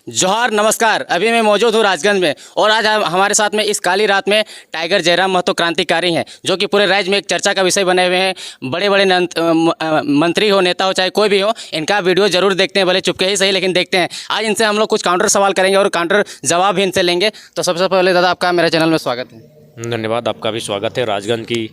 जोहार, नमस्कार। अभी मैं मौजूद हूँ राजगंज में और आज हमारे साथ में इस काली रात में टाइगर जयराम महतो क्रांतिकारी हैं, जो कि पूरे राज्य में एक चर्चा का विषय बने हुए हैं। बड़े बड़े मंत्री हो, नेता हो, चाहे कोई भी हो, इनका वीडियो जरूर देखते हैं, भले चुपके ही सही, लेकिन देखते हैं। आज इनसे हम लोग कुछ काउंटर सवाल करेंगे और काउंटर जवाब भी इनसे लेंगे। तो सबसे पहले दादा, आपका मेरे चैनल में स्वागत है। धन्यवाद, आपका भी स्वागत है। राजगंज की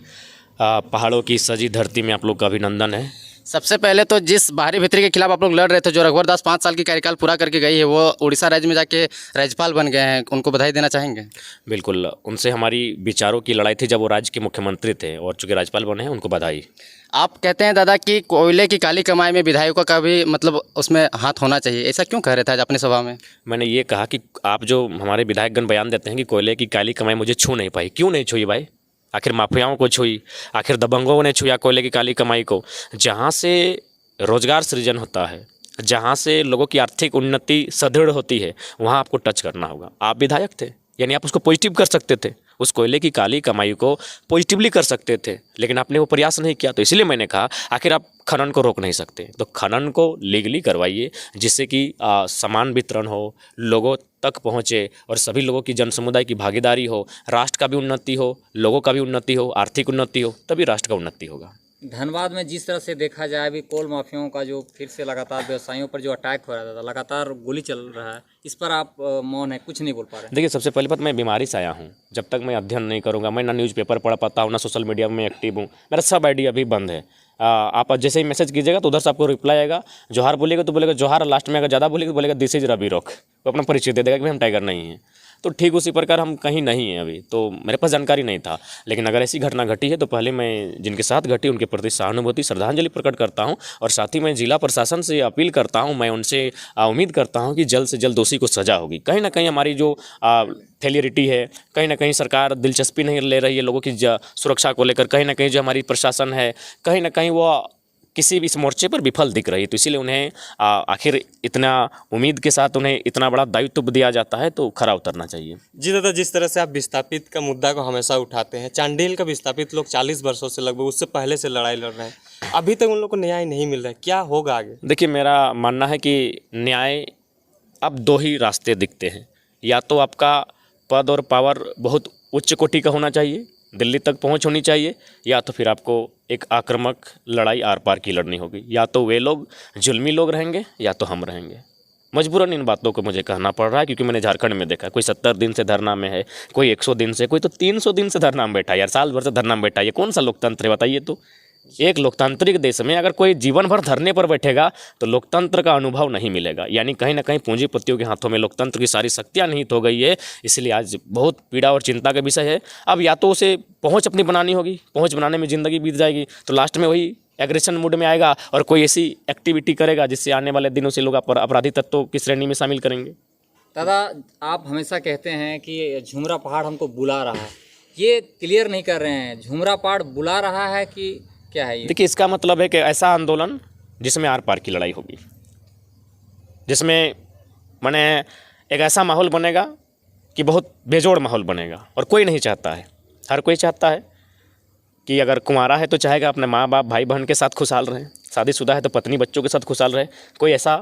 पहाड़ों की सजी धरती में आप लोग का अभिनंदन है। सबसे पहले तो जिस बाहरी भित्री के खिलाफ आप लोग लड़ रहे थे, जो रघुवर दास 5 साल की कार्यकाल पूरा करके गई है, वो उड़ीसा राज्य में जाके राज्यपाल बन गए हैं, उनको बधाई देना चाहेंगे? बिल्कुल, उनसे हमारी विचारों की लड़ाई थी जब वो राज्य के मुख्यमंत्री थे, और चूँकि राज्यपाल बने हैं, उनको बधाई। आप कहते हैं दादा कि कोयले की काली कमाई में विधायकों का भी मतलब उसमें हाथ होना चाहिए, ऐसा क्यों कह रहे थे आज अपनी सभा में? मैंने ये कहा कि आप जो हमारे विधायकगण बयान देते हैं कि कोयले की काली कमाई मुझे छू नहीं पाई, क्यों नहीं छुई भाई? आखिर माफियाओं को छुई, आखिर दबंगों ने छुआ कोयले की काली कमाई को। जहाँ से रोजगार सृजन होता है, जहाँ से लोगों की आर्थिक उन्नति सुदृढ़ होती है, वहाँ आपको टच करना होगा। आप विधायक थे, यानी आप उसको पॉजिटिव कर सकते थे, उस कोयले की काली कमाई को पॉजिटिवली कर सकते थे, लेकिन आपने वो प्रयास नहीं किया। तो इसलिए मैंने कहा आखिर आप खनन को रोक नहीं सकते, तो खनन को लीगली करवाइए, जिससे कि समान वितरण हो, लोगों तक पहुँचे और सभी लोगों की जन समुदाय की भागीदारी हो, राष्ट्र का भी उन्नति हो, लोगों का भी उन्नति हो, आर्थिक उन्नति हो, तभी राष्ट्र का उन्नति होगा। धनबाद में जिस तरह से देखा जाए, अभी कोल माफियाओं का जो फिर से लगातार व्यवसायियों पर जो अटैक हो रहा था, लगातार गोली चल रहा है, इस पर आप मौन है, कुछ नहीं बोल पा रहे? देखिए, सबसे पहली बात, मैं बीमारी से आया हूँ। जब तक मैं अध्ययन नहीं करूँगा, मैं ना न्यूज़पेपर पढ़ पाता हूँ, ना सोशल मीडिया में एक्टिव हूँ, मेरा सब आईडी अभी बंद है। आप जैसे ही मैसेज कीजिएगा तो उधर से आपको रिप्लाई आएगा। जोहार बोलेगा तो बोलेगा जोहार, लास्ट में अगर ज़्यादा बोलेगा तो बोलेगा दिस इज रवि रॉक, वो अपना परिचय दे देगा कि हम टाइगर नहीं हैं। तो ठीक उसी प्रकार हम कहीं नहीं हैं अभी, तो मेरे पास जानकारी नहीं था। लेकिन अगर ऐसी घटना घटी है तो पहले मैं जिनके साथ घटी उनके प्रति सहानुभूति, श्रद्धांजलि प्रकट करता हूं, और साथ ही मैं जिला प्रशासन से अपील करता हूं, मैं उनसे उम्मीद करता हूं कि जल्द से जल्द दोषी को सज़ा होगी। कहीं ना कहीं हमारी जो फेलियरिटी है, कहीं ना कहीं सरकार दिलचस्पी नहीं ले रही है लोगों की सुरक्षा को लेकर, कहीं ना कहीं जो हमारी प्रशासन है, कहीं ना कहीं वो किसी भी इस मोर्चे पर विफल दिख रही है। तो इसीलिए उन्हें आखिर इतना उम्मीद के साथ उन्हें इतना बड़ा दायित्व दिया जाता है, तो खरा उतरना चाहिए। जी दादा, जिस तरह से आप विस्थापित का मुद्दा को हमेशा उठाते हैं, चांडिल का विस्थापित लोग 40 वर्षों से, लगभग उससे पहले से लड़ाई लड़ रहे हैं, अभी तक उन लोग को न्याय नहीं मिल रहा है, क्या होगा आगे? देखिए, मेरा मानना है कि न्याय अब 2 ही रास्ते दिखते हैं। या तो आपका पद और पावर बहुत उच्च कोटि का होना चाहिए, दिल्ली तक पहुंच होनी चाहिए, या तो फिर आपको एक आक्रामक लड़ाई आर पार की लड़नी होगी। या तो वे लोग जुल्मी लोग रहेंगे, या तो हम रहेंगे। मजबूरन इन बातों को मुझे कहना पड़ रहा है, क्योंकि मैंने झारखंड में देखा, कोई 70 दिन से धरना में है, कोई 100 दिन से, कोई तो 300 दिन से धरना में बैठा है। यार, साल भर से धरना में बैठा है, ये कौन सा लोकतंत्र है बताइए? तो एक लोकतांत्रिक देश में अगर कोई जीवन भर धरने पर बैठेगा तो लोकतंत्र का अनुभव नहीं मिलेगा। यानी कहीं ना कहीं पूंजीपतियों के हाथों में लोकतंत्र की सारी शक्तियां निहित हो गई है। इसलिए आज बहुत पीड़ा और चिंता का विषय है। अब या तो उसे पहुंच अपनी बनानी होगी, पहुंच बनाने में ज़िंदगी बीत जाएगी, तो लास्ट में वही एग्रेशन मूड में आएगा और कोई ऐसी एक्टिविटी करेगा जिससे आने वाले दिनों से लोग अपराधी तत्वों की श्रेणी में शामिल करेंगे। दादा, आप हमेशा कहते हैं कि झुमरा पहाड़ हमको बुला रहा है, ये क्लियर नहीं कर रहे हैं, झुमरा पहाड़ बुला रहा है कि क्या है ये? देखिए, इसका मतलब है कि ऐसा आंदोलन जिसमें आर पार की लड़ाई होगी, जिसमें माने एक ऐसा माहौल बनेगा कि बहुत बेजोड़ माहौल बनेगा, और कोई नहीं चाहता है। हर कोई चाहता है कि अगर कुंवारा है तो चाहेगा अपने माँ बाप भाई बहन के साथ खुशहाल रहें, शादीशुदा है तो पत्नी बच्चों के साथ खुशहाल रहे। कोई ऐसा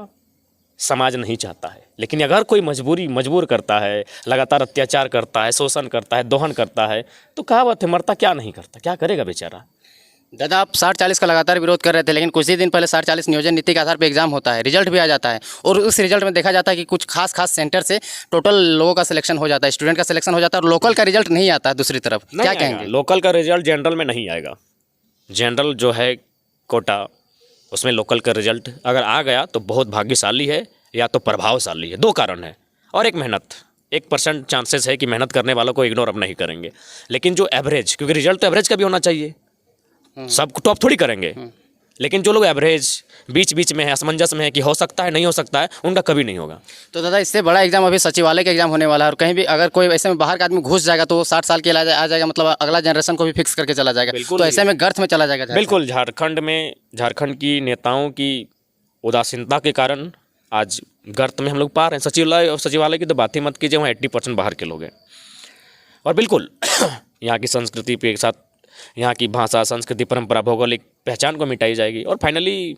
समाज नहीं चाहता है। लेकिन अगर कोई मजबूर करता है, लगातार अत्याचार करता है, शोषण करता है, दोहन करता है, तो कहावत है, मरता क्या नहीं करता, क्या करेगा बेचारा। दादा, आप 60-40 का लगातार विरोध कर रहे थे, लेकिन कुछ ही दिन पहले 60-40 नियोजन नीति के आधार पर एग्जाम होता है, रिजल्ट भी आ जाता है, और उस रिजल्ट में देखा जाता है कि कुछ खास सेंटर से टोटल लोगों का सिलेक्शन हो जाता है, स्टूडेंट का सिलेक्शन हो जाता है, और लोकल का रिजल्ट नहीं आता है। दूसरी तरफ क्या कहेंगे? लोकल का रिजल्ट जनरल में नहीं आएगा। जनरल जो है कोटा, उसमें लोकल का रिजल्ट अगर आ गया तो बहुत भाग्यशाली है, या तो प्रभावशाली है। 2 कारण है, और एक मेहनत। 1% चांसेस है कि मेहनत करने वालों को इग्नोर अब नहीं करेंगे। लेकिन जो एवरेज, क्योंकि रिजल्ट तो एवरेज का भी होना चाहिए, सब टॉप थोड़ी करेंगे, लेकिन जो लोग एवरेज बीच में है, असमंजस में है कि हो सकता है नहीं हो सकता है, उनका कभी नहीं होगा। तो दादा, इससे बड़ा एग्जाम अभी सचिवालय का एग्जाम होने वाला है, और कहीं भी अगर कोई ऐसे में बाहर का आदमी घुस जाएगा तो वो 60 साल के आ जाएगा, मतलब अगला जनरेशन को भी फिक्स करके चला जाएगा। तो ऐसे में गर्थ में चला जाएगा। बिल्कुल, झारखंड की नेताओं की उदासीनता के कारण आज गर्त में हम लोग पा रहे हैं। सचिवालय की तो बात ही मत कीजिए, वहाँ 80% बाहर के लोग हैं। और बिल्कुल यहाँ की संस्कृति के साथ यहाँ की भाषा, संस्कृति, परंपरा, भौगोलिक पहचान को मिटाई जाएगी। और फाइनली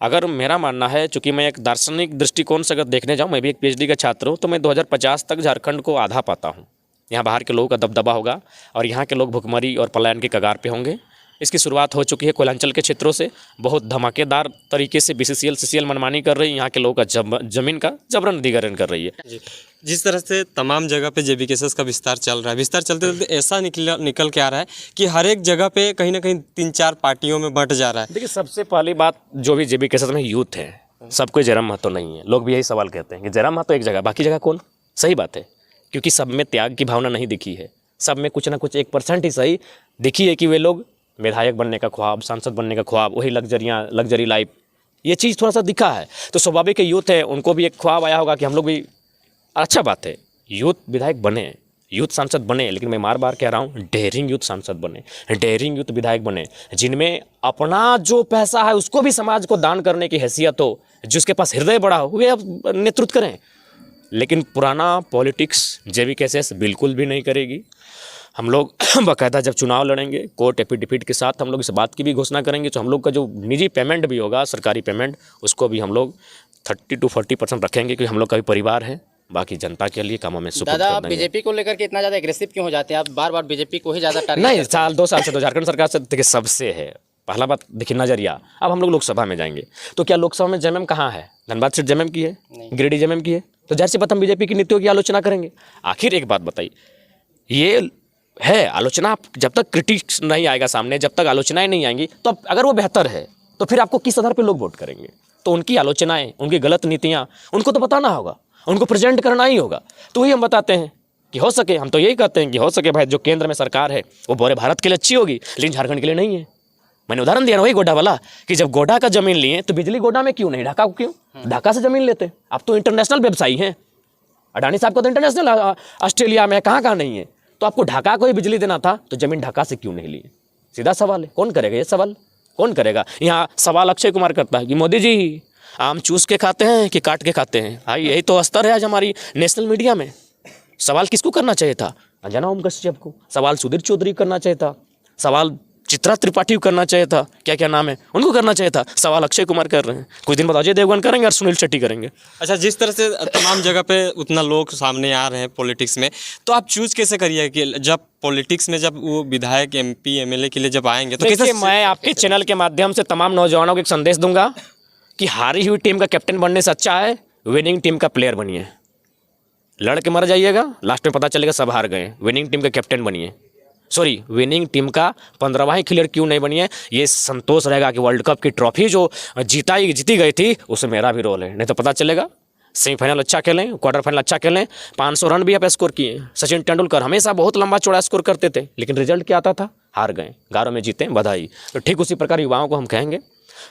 अगर मेरा मानना है, चूँकि मैं एक दार्शनिक दृष्टिकोण से अगर देखने जाऊँ, मैं भी एक पीएचडी का छात्र हूँ, तो मैं 2050 तक झारखंड को आधा पाता हूँ। यहाँ बाहर के लोगों का दबदबा होगा और यहाँ के लोग भुखमरी और पलायन के कगार पे होंगे। इसकी शुरुआत हो चुकी है कोयलांचल के क्षेत्रों से। बहुत धमाकेदार तरीके से बीसीसीएल सीसीएल मनमानी कर रही है, यहाँ के लोगों का जमीन का जबरन अधिग्रहण कर रही है। जी, जिस तरह से तमाम जगह पे जेबीकेएसएस का विस्तार चल रहा है, विस्तार चलते चलते ऐसा निकल के आ रहा है कि हर एक जगह पे कहीं ना कहीं 3-4 पार्टियों में बंट जा रहा है। देखिए, सबसे पहली बात, जो भी जेबीकेएसएस में यूथ है, सबको जयराम महतो नहीं है। लोग भी यही सवाल कहते हैं कि जयराम महतो एक जगह, बाकी जगह कौन? सही बात है, क्योंकि सब में त्याग की भावना नहीं दिखी है। सब में कुछ ना कुछ 1% ही सही दिखी है कि वे लोग विधायक बनने का ख्वाब, सांसद बनने का ख्वाब, वही लग्जरी लाइफ, ये चीज़ थोड़ा सा दिखा है। तो स्वाभाविक है, यूथ है, उनको भी एक ख्वाब आया होगा कि हम लोग भी, अच्छा बात है, यूथ विधायक बने, यूथ सांसद बने, लेकिन मैं बार कह रहा हूँ, डेयरिंग यूथ सांसद बने, डेयरिंग यूथ विधायक बने, जिनमें अपना जो पैसा है उसको भी समाज को दान करने की हैसियत हो, जिसके पास हृदय बड़ा हो, वे अब नेतृत्व करें। लेकिन पुराना पॉलिटिक्स जेबीकेएसएस बिल्कुल भी नहीं करेगी। हम लोग बाकायदा जब चुनाव लड़ेंगे, कोर्ट एफिडेविट के साथ हम लोग इस बात की भी घोषणा करेंगे, तो हम लोग का जो निजी पेमेंट भी होगा, सरकारी पेमेंट, उसको भी हम लोग 30 to 40% रखेंगे, क्योंकि हम लोग का भी परिवार है, बाकी जनता के लिए कामों में सुपुर्द दादा, कर आप देंगे। बीजेपी को लेकर के इतना ज़्यादा एग्रेसिव क्यों हो जाते हैं? आप बार बार बीजेपी को ही ज़्यादा टारगेट नहीं, करते हैं। 2 साल से तो झारखंड सरकार से देखिए सबसे है। पहला बात देखिए नजरिया। अब हम लोग लोकसभा में जाएंगे तो क्या लोकसभा में जेएमएम कहाँ है? धनबाद सीट जेएमएम की है, गिरिडीह जेएमएम की है, तो जाहिर सी बात हम बीजेपी की नीतियों की आलोचना करेंगे। आखिर एक बात बताइए, ये है आलोचना, जब तक क्रिटिक्स नहीं आएगा सामने, जब तक आलोचनाएं नहीं आएंगी, तो अगर वो बेहतर है तो फिर आपको किस आधार पे लोग वोट करेंगे? तो उनकी आलोचनाएं, उनकी गलत नीतियां, उनको तो बताना होगा, उनको प्रेजेंट करना ही होगा। तो वही हम बताते हैं कि हो सके, हम तो यही कहते हैं कि हो सके भाई, जो केंद्र में सरकार है वो पूरे भारत के लिए अच्छी होगी, लेकिन झारखंड के लिए नहीं है। मैंने उदाहरण दिया ना वही गोड्डा वाला, कि जब गोड्डा का जमीन लिए तो बिजली गोड्डा में क्यों नहीं, ढाका को क्यों? ढाका से जमीन लेते। अब तो इंटरनेशनल व्यवसायी हैं, अडानी साहब को तो इंटरनेशनल ऑस्ट्रेलिया में कहाँ नहीं है, तो आपको ढाका को ही बिजली देना था, तो जमीन ढाका से क्यों नहीं ली? सीधा सवाल है, कौन करेगा ये सवाल? कौन करेगा? यहाँ सवाल अक्षय कुमार करता है कि मोदी जी आम चूस के खाते हैं कि काट के खाते हैं? भाई यही तो स्तर है आज हमारी नेशनल मीडिया में। सवाल किसको करना चाहिए था? अंजना ओम कश्यप को। सवाल सुधीर चौधरी करना चाहिए था, सवाल चित्रा त्रिपाठी को करना चाहिए था, क्या नाम है, उनको करना चाहिए था। सवाल अक्षय कुमार कर रहे हैं, कुछ दिन बाद अजय देवगन करेंगे और सुनील शेट्टी करेंगे। अच्छा, जिस तरह से तमाम जगह पे उतना लोग सामने आ रहे हैं पॉलिटिक्स में, तो आप चूज कैसे करिए कि जब पॉलिटिक्स में जब वो विधायक एमपी एमएलए के लिए जब आएंगे तो देखिए, कैसे? मैं आपके चैनल के माध्यम से तमाम नौजवानों को एक संदेश दूंगा कि हारी हुई टीम का कैप्टन बनने से अच्छा है विनिंग टीम का प्लेयर बनिए। लड़ के मर जाइएगा, लास्ट में पता चलेगा सब हार गए। विनिंग टीम का कैप्टन बनिए, सॉरी विनिंग टीम का 15वां खिलाड़ी क्यों नहीं बनिए, ये संतोष रहेगा कि वर्ल्ड कप की ट्रॉफी जो जीती गई थी उसमें मेरा भी रोल है। नहीं तो पता चलेगा सेमीफाइनल अच्छा खेलें, क्वार्टर फाइनल अच्छा खेलें, 500 रन भी आप स्कोर किए। सचिन तेंदुलकर हमेशा बहुत लंबा चौड़ा स्कोर करते थे, लेकिन रिजल्ट क्या आता था? हार गए। 11 में जीते, बधाई। तो ठीक उसी प्रकार युवाओं को हम कहेंगे,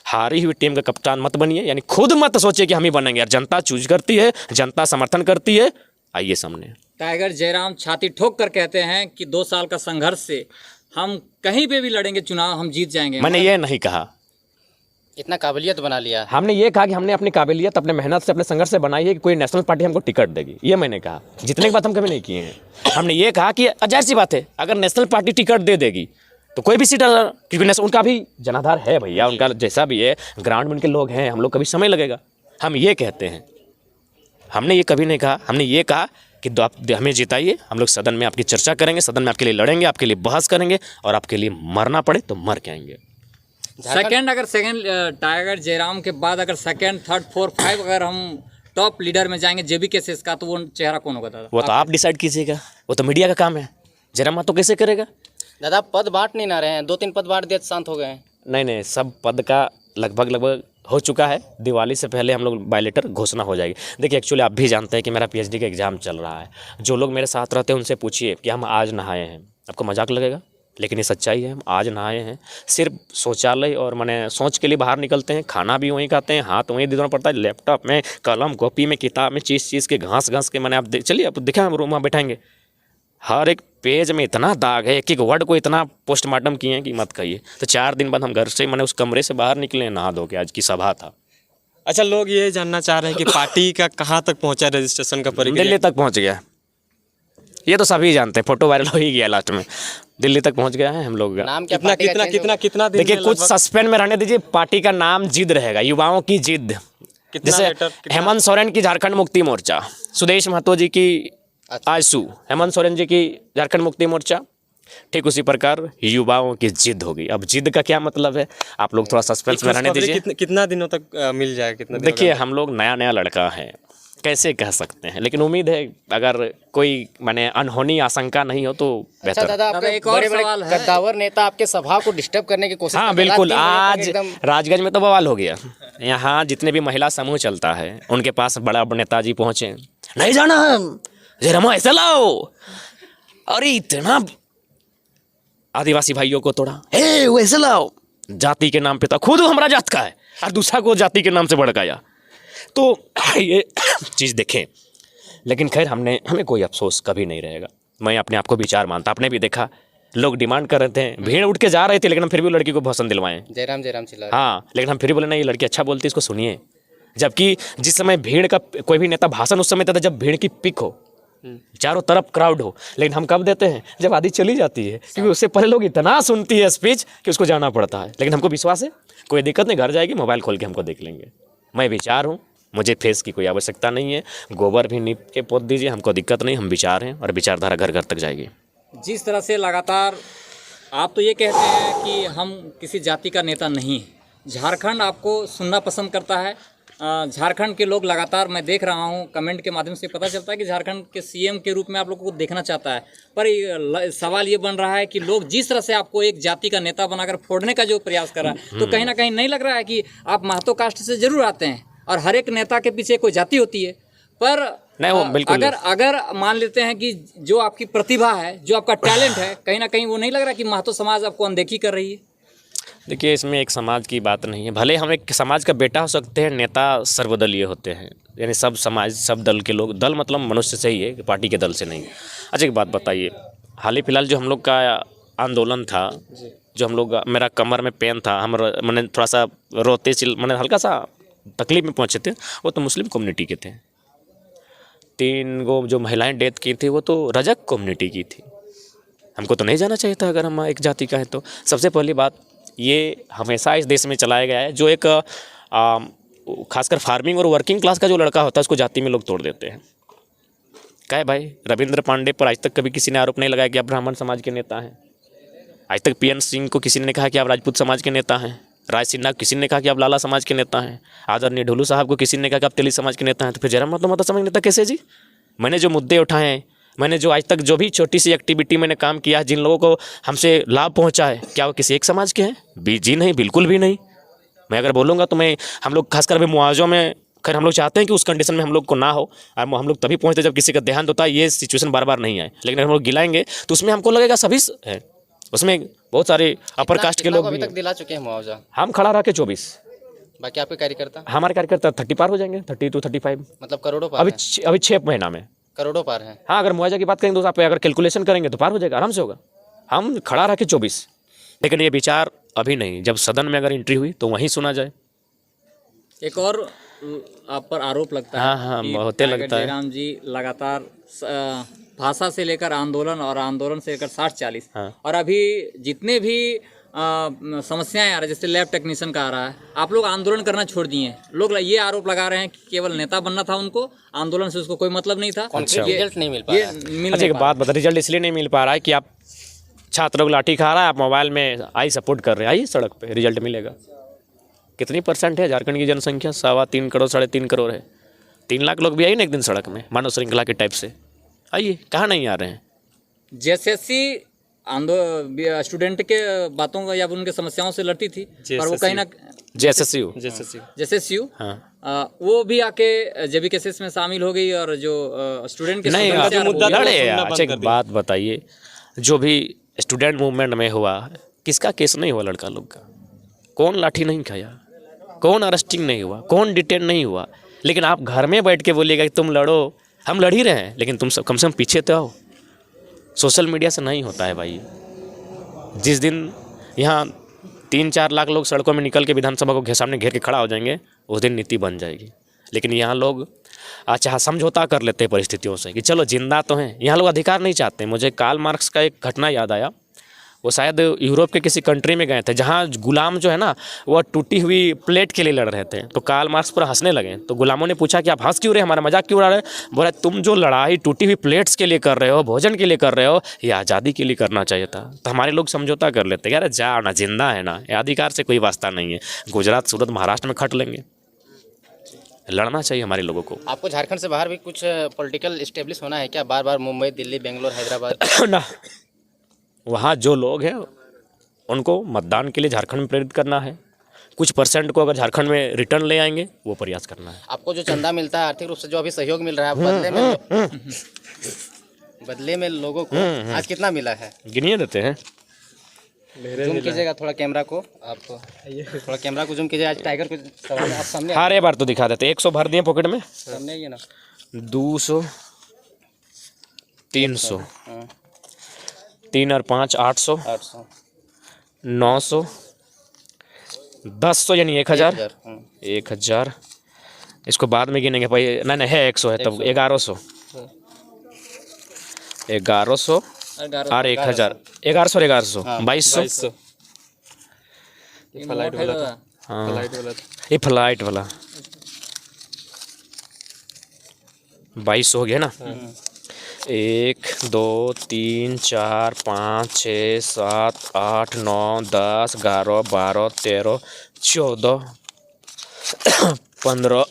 हारी हुई टीम का कप्तान मत बनिए, यानी खुद मत सोचिए कि हम ही बनेंगे। यार जनता चूज करती है, जनता समर्थन करती है, आइए सामने। टाइगर जयराम छाती ठोक कर कहते हैं कि 2 साल का संघर्ष से हम कहीं पे भी लड़ेंगे चुनाव, हम जीत जाएंगे। मैंने ये नहीं कहा, इतना काबिलियत बना लिया। हमने ये कहा कि हमने अपनी काबिलियत, अपने मेहनत से, अपने संघर्ष से बनाई है कि कोई नेशनल पार्टी हमको टिकट देगी। ये मैंने कहा, जितने की बात हम कभी नहीं किए हैं। हमने ये कहा कि जाहिर सी बात है, अगर नेशनल पार्टी टिकट दे देगी तो कोई भी सीट, क्योंकि उनका भी जनाधार है भैया, उनका जैसा भी है, ग्राउंड में उनके लोग हैं, हम लोग कभी समय लगेगा। हम ये कहते हैं, हमने ये कभी नहीं कहा, हमने ये कहा कि आप हमें जिताइए, हम लोग सदन में आपकी चर्चा करेंगे, सदन में आपके लिए लड़ेंगे, आपके लिए बहस करेंगे, और आपके लिए मरना पड़े तो मर के आएंगे। सेकंड टाइगर जयराम के बाद अगर सेकंड, थर्ड, फोर्थ, 5 अगर हम टॉप लीडर में जाएंगे जेबीकेएसएस का, तो वो चेहरा कौन होगा दादा? वो तो आप डिसाइड कीजिएगा, वो तो मीडिया का काम है। जयराम महतो कैसे करेगा? दादा पद बांट नहीं ना रहे हैं, 2-3 पद बांट दिए शांत हो गए हैं। नहीं, सब पद का लगभग हो चुका है। दिवाली से पहले हम लोग बायोलेटर घोषणा हो जाएगी। देखिए, एक्चुअली आप भी जानते हैं कि मेरा पीएचडी का एग्ज़ाम चल रहा है। जो लोग मेरे साथ रहते हैं उनसे पूछिए कि हम आज नहाए हैं, आपको मजाक लगेगा, लेकिन ये सच्चाई है। हम आज नहाए हैं, सिर्फ शौचालय और मैंने सोच के लिए बाहर निकलते हैं, खाना भी वहीं खाते हैं, हाथ वहीं देना पड़ता है, लैपटॉप में, कलम कॉपी में, किताब में, चीज़ के घास के मैंने आप चलिए आप दिखा, हम रूम में बैठाएंगे, हर एक पेज में इतना दाग है, एक वर्ड को इतना पोस्टमार्टम किए हैं कि मत कहिए। तो 4 दिन बाद हम घर से, मैंने उस कमरे से बाहर निकले नहा धो के, आज की सभा था। अच्छा, लोग ये जानना चाह रहे हैं कि पार्टी का कहाँ तक पहुँचा रजिस्ट्रेशन का प्रक्रिया? दिल्ली तक पहुँच गया। ये तो सभी जानते हैं, फोटो वायरल हो ही गया लास्ट में, दिल्ली तक पहुंच गया है हम लोग का। नाम क्या कितना पार्टी का कितना change कितना होगा? कितना दिन देखिए में कुछ लगभग सस्पेंस में रहने दीजिए, पार्टी का नाम जिद रहेगा, युवाओं की जिद। कितना जैसे लेटर कितना हेमंत सोरेन की झारखंड मुक्ति मोर्चा, सुदेश महतो जी की आजसू, हेमंत सोरेन जी की झारखंड मुक्ति मोर्चा, ठीक उसी प्रकार युवाओं की जिद होगी। अब जिद का क्या मतलब है, आप लोग थोड़ा सस्पेंस में रहने दीजिए। कितना दिनों तक मिल जाए, कितना दिनों देखिए का? हम लोग नया नया लड़का है, कैसे कह सकते हैं, लेकिन उम्मीद है अगर कोई माने अनहोनी आशंका नहीं हो तो अच्छा बेहतर। दादा, दादा, आपके एक और बड़े बड़े सवाल है। कद्दावर नेता आपके सभा को डिस्टर्ब करने की कोशिश हाँ करते हैं। बिल्कुल, रात 3 बजे आज तक एकदम राजगंज में तो बवाल हो गया। यहाँ जितने भी महिला समूह चलता है उनके पास बड़ा नेताजी पहुँचे, नहीं जाना जरा ऐसे लाओ, अरे इतना आदिवासी भाइयों को तोड़ा, हे वैसे लाओ, जाति के नाम पे था, खुद हमारा जात का है और दूसरा को जाति के नाम से भड़काया। तो ये चीज़ देखें, लेकिन खैर हमें कोई अफसोस कभी नहीं रहेगा। मैं अपने आप को विचार मानता, आपने भी देखा लोग डिमांड कर रहे थे, भीड़ उठ के जा रहे थे, लेकिन हम फिर भी लड़की को भाषण दिलवाएं। जयराम चिल्ला हाँ, लेकिन हम फिर बोले नहीं, ये लड़की अच्छा बोलती है, इसको सुनिए। जबकि जिस समय भीड़ का कोई भी नेता भाषण उस समय देता जब भीड़ की पिक हो, चारों तरफ क्राउड हो, लेकिन हम कब देते हैं जब आधी चली जाती है, क्योंकि उससे पहले लोग इतना सुनती है स्पीच कि उसको जाना पड़ता है। लेकिन हमको विश्वास है कोई दिक्कत नहीं, घर जाएगी मोबाइल खोल के हमको देख लेंगे। मैं विचार हूँ, मुझे फेस की कोई आवश्यकता नहीं है, गोबर भी नीप के पोत दीजिए, हमको दिक्कत नहीं, हम विचार हैं और विचारधारा घर घर तक जाएगी। जिस तरह से लगातार आप तो ये कहते हैं कि हम किसी जाति का नेता नहीं हैं, झारखंड आपको सुनना पसंद करता है। झारखंड के लोग लगातार, मैं देख रहा हूँ कमेंट के माध्यम से पता चलता है कि झारखंड के सीएम के रूप में आप लोगों को देखना चाहता है। पर सवाल ये बन रहा है कि लोग जिस तरह से आपको एक जाति का नेता बनाकर फोड़ने का जो प्रयास कर रहा है, तो कहीं ना कहीं नहीं लग रहा है कि आप महतो कास्ट से जरूर आते हैं और हर एक नेता के पीछे कोई जाति होती है, पर नहीं वो बिल्कुल अगर मान लेते हैं कि जो आपकी प्रतिभा है, जो आपका टैलेंट है, कहीं ना कहीं वो नहीं लग रहा कि महतो समाज आपको अनदेखी कर रही है? देखिए इसमें एक समाज की बात नहीं है, भले हम एक समाज का बेटा हो सकते हैं, नेता सर्वदलीय होते हैं, यानी सब समाज सब दल के लोग, दल मतलब मनुष्य से ही है, पार्टी के दल से नहीं। अच्छा एक बात बताइए, हाल ही फिलहाल जो हम लोग का आंदोलन था, जो हम लोग, मेरा कमर में पेन था, मैंने थोड़ा सा रोते मैंने हल्का सा तकलीफ में पहुँचे थे, वो तो मुस्लिम कम्युनिटी के थे। 3 गो जो महिलाएं डेथ की थी वो तो रजक कम्युनिटी की थी। हमको तो नहीं जाना चाहिए था अगर हम एक जाति का है तो। सबसे पहली बात, ये हमेशा इस देश में चलाया गया है, जो एक खासकर फार्मिंग और वर्किंग क्लास का जो लड़का होता है उसको जाति में लोग तोड़ देते हैं। क्या है भाई, रविंद्र पांडे पर आज तक कभी किसी ने आरोप नहीं लगाया कि आप ब्राह्मण समाज के नेता हैं। आज तक PN सिंह को किसी ने कहा कि आप राजपूत समाज के नेता हैं। राज सिन्हा को किसी ने कहा कि आप लाला समाज के नेता हैं। आदरणीय ढोलू साहब को किसी ने कहा कि आप तेली समाज के नेता हैं। तो फिर जयराम महतो समाज के नेता कैसे जी? मैंने जो मुद्दे उठाए हैं, मैंने जो आज तक जो भी छोटी सी एक्टिविटी मैंने काम किया है, जिन लोगों को हमसे लाभ पहुंचा है, क्या वो किसी एक समाज के हैं? जी नहीं, बिल्कुल भी नहीं। मैं अगर बोलूँगा तो हम लोग खासकर अभी मुआवजों में, खैर हम लोग चाहते हैं कि उस कंडीशन में हम लोग को ना हो, और हम लोग तभी पहुँचते जब किसी का देहांत होता है, ये सिचुएशन बार बार नहीं आए। लेकिन अगर हम लोग गिलाएंगे तो उसमें हमको लगेगा सभी है, उसमें बहुत सारे अपर कास्ट के लोग अभी भी तक दिला चुके हैं मुआवजा? हम खड़ा रह के 24, बाकी आपके कार्यकर्ता हमारे कार्यकर्ता 30 पार हो जाएंगे, 30 to 35, मतलब करोड़ों पार अभी हैं? अभी 6 महीना में। करोड़ों पार हैं। हाँ, अगर मुआवजा की बात करेंगे तो आप अगर कैलकुलेशन करेंगे तो पार हो जाएगा, आराम से होगा। हम खड़ा रह के 24, लेकिन ये विचार अभी नहीं, जब सदन में अगर एंट्री हुई तो वहीं सुना जाए। एक और आप पर आरोप लगता है। हाँ, कि बहुत टाइगर लगता है। जयराम जी लगातार भाषा से लेकर आंदोलन और आंदोलन से लेकर 60-40, हाँ। और अभी जितने भी समस्याएं आ रही है, जैसे लैब टेक्नीशियन का आ रहा है, आप लोग आंदोलन करना छोड़ दिए हैं। लोग ये आरोप लगा रहे हैं कि केवल नेता बनना था उनको, आंदोलन से उसको कोई मतलब नहीं था। अच्छा। ये रिजल्ट नहीं मिल पा ये रहा है। मिल अच्छा नहीं एक पा बात बता, रिजल्ट इसलिए नहीं मिल पा रहा है कि आप छात्रों को लाठी खा रहा है, आप मोबाइल में आई सपोर्ट कर रहे हैं, आइए सड़क पे, रिजल्ट मिलेगा। कितनी % है झारखंड की जनसंख्या? 3.25 करोड़ 3.5 करोड़ है। 3 लाख लोग भी आइए ना एक दिन सड़क में, मानव श्रृंखला के टाइप से आइए, कहाँ नहीं आ रहे हैं? JSSC स्टूडेंट के बातों का या उनके समस्याओं से लड़ती थी, पर वो कहीं ना JSSU, JSSU हाँ वो भी आके JB केसेस में शामिल हो गई, और जो स्टूडेंट के नहीं, समस्या मुद्दा वो भी- लड़े। सुनना बंद अच्छा कर एक दिया। बात बताइए, जो भी स्टूडेंट मूवमेंट में हुआ, किसका केस नहीं हुआ लड़का लोग का? कौन लाठी नहीं खाया? कौन अरेस्टिंग नहीं हुआ? कौन डिटेन नहीं हुआ? लेकिन आप घर में बैठ के बोलिएगा कि तुम लड़ो, हम लड़ ही रहे हैं, लेकिन तुम सब कम से कम पीछे तो आओ। सोशल मीडिया से नहीं होता है भाई। जिस दिन यहाँ 3-4 लाख लोग सड़कों में निकल के विधानसभा को सामने घेर के खड़ा हो जाएंगे, उस दिन नीति बन जाएगी। लेकिन यहाँ लोग अच्छा समझौता कर लेते हैं परिस्थितियों से कि चलो जिंदा तो हैं, यहाँ लोग अधिकार नहीं चाहते। मुझे कार्ल मार्क्स का एक घटना याद आया। वो शायद यूरोप के किसी कंट्री में गए थे जहाँ गुलाम जो है ना वो टूटी हुई प्लेट के लिए लड़ रहे थे। तो कार्ल मार्क्स पूरा हंसने लगे। तो गुलामों ने पूछा कि आप हंस क्यों रहे, हमारा मजाक क्यों उड़ा रहे? बोला तुम जो लड़ाई टूटी हुई प्लेट्स के लिए कर रहे हो, भोजन के लिए कर रहे हो, ये आज़ादी के लिए करना चाहिए था। तो हमारे लोग समझौता कर लेते, यार जाओ ना, जिंदा है ना, ये अधिकार से कोई वास्ता नहीं है। गुजरात, सूरत, महाराष्ट्र में खट लेंगे। लड़ना चाहिए हमारे लोगों को। आपको झारखंड से बाहर भी कुछ पॉलिटिकल इस्टेब्लिश होना है क्या? बार बार मुंबई, दिल्ली, बेंगलोर, हैदराबाद ना, वहाँ जो लोग हैं उनको मतदान के लिए झारखंड में प्रेरित करना है। कुछ परसेंट को अगर झारखंड में रिटर्न ले आएंगे वो प्रयास करना है। आपको जो चंदा मिलता है, आर्थिक रूप से जो अभी सहयोग मिल रहा है, बदले में लोगों को आज कितना मिला है? गिनिए देते हैं। जूम कीजिएगा थोड़ा कैमरा को, आप थोड़ा कैमरा को जूम कीजिए। आज टाइगर को सवाल आप सामने हाँ रे बार तो दिखा देते। 100 भर दिए पॉकेट में, सामने ही है ना। 200, 300, 3 और 5 800, 800, 900, 1000 यानी 1000, 1000। इसको बाद में गिनेंगे भाई। नहीं है 100 है तब 1100, 1100 और 1000, 1100 और 1100, 2200। फ्लाइट वाला था। हाँ फ्लाइट वाला था। ये फ्लाइट वाला 2200 हो गया ना। 1 2 3 4 5 6 7 8 9 10 11 12 13 14 15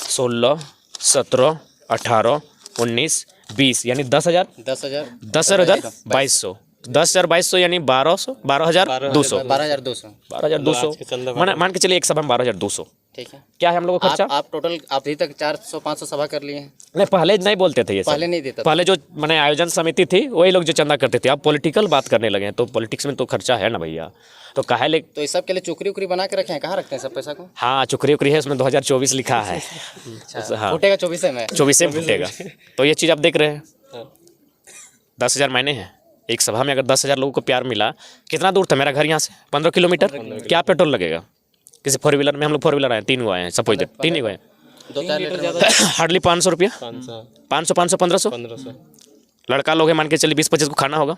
16 17 18 19 20 यानी 10,000, 10,000, 10,000 2200, 10,000 2200 यानी 1200, 12,200, 12,200। 12,200 मान के चलिए एक सभा में 12,200। ठीक है। क्या है हम लोग का खर्चा? आप टोटल अभी तक 400-500 सभा कर लिए हैं। नहीं, पहले नहीं बोलते थे ये सब। पहले नहीं देता था। पहले जो मैंने आयोजन समिति थी वही लोग जो चंदा करते थे। अब पॉलिटिकल बात करने लगे हैं तो पॉलिटिक्स में तो खर्चा है ना भैया। तो काहे ले तो इस सब के लिए चुकरी उकरी बना के रखे हैं? कहाँ रखते हैं सब पैसा को? हाँ, चुकरी उकरी है उसमें 2024 लिखा है। हाँ, फूटेगा 24 में। 24 में फूटेगा। तो ये चीज़ आप देख रहे हैं। 10,000 मायने हैं। एक सभा में अगर 10,000 लोगों को प्यार मिला, कितना दूर था मेरा घर यहाँ से? 15 किलोमीटर। क्या पेट्रोल लगेगा? किसी 4 व्हीलर में हम लोग 4 व्हीलर आए, 3 हुआ है, सब 3 ही हुए, 2-4 लीटर हार्डली 500 रुपया, 500, 500 1500। 1500। लड़का लोग हैं, मान के चलिए 20-25 को खाना होगा।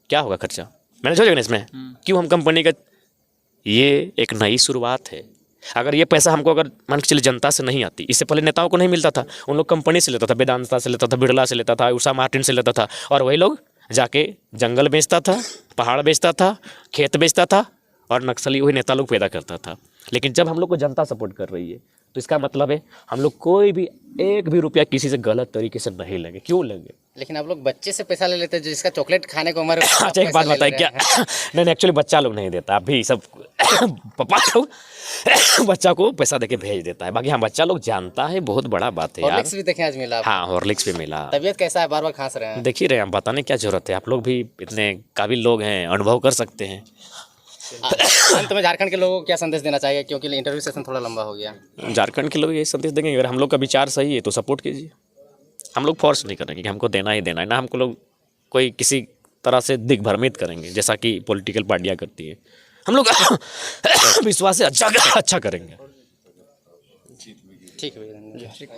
क्या होगा खर्चा? मैंने सोचा ना इसमें क्यों हम कंपनी का, ये एक नई शुरुआत है। अगर ये पैसा हमको अगर मान के चलिए जनता से नहीं आती, इससे पहले नेताओं को नहीं मिलता था, उन लोग कंपनी से लेता था, वेदांता से लेता था, बिरला से लेता था, उषा मार्टिन से लेता था, और वही लोग जाके जंगल बेचता था, पहाड़ बेचता था, खेत बेचता था, और नक्सली वही नेता लोग पैदा करता था। लेकिन जब हम लोग को जनता सपोर्ट कर रही है तो इसका मतलब है हम लोग कोई भी एक भी रुपया किसी से गलत तरीके से नहीं लेंगे। क्यों लेंगे? लेकिन आप लोग बच्चे से पैसा ले लेते हैं जिसका चॉकलेट खाने को उम्र। अच्छा एक बात बताइए, क्या नहीं एक्चुअली बच्चा लोग नहीं देता, अभी सब पापा लोग बच्चा को पैसा देके भेज देता है। बाकी हाँ, बच्चा लोग जानता है, बहुत बड़ा बात है यार। हॉर्लिक्स भी देखें आज मिला आपको। हाँ, हॉर्लिक्स भी मिला। तबीयत कैसा है? बार बार खांस रहे हैं। देख ही रहे हैं, हम बताने क्या जरूरत है, आप लोग भी इतने काबिल लोग हैं, अनुभव कर सकते हैं। अंत में झारखंड के लोगों को क्या संदेश देना चाहिए, क्योंकि इंटरव्यू सेशन थोड़ा लंबा हो गया? झारखंड के लोग ये संदेश देंगे, अगर हम लोग का विचार सही है तो सपोर्ट कीजिए। हम लोग फोर्स नहीं करेंगे कि हमको देना ही देना है, ना हमको लोग कोई किसी तरह से दिग्भ्रमित करेंगे जैसा कि पॉलिटिकल पार्टियां करती है। हम लोग विश्वास से अच्छा करेंगे। ठीक है भैया।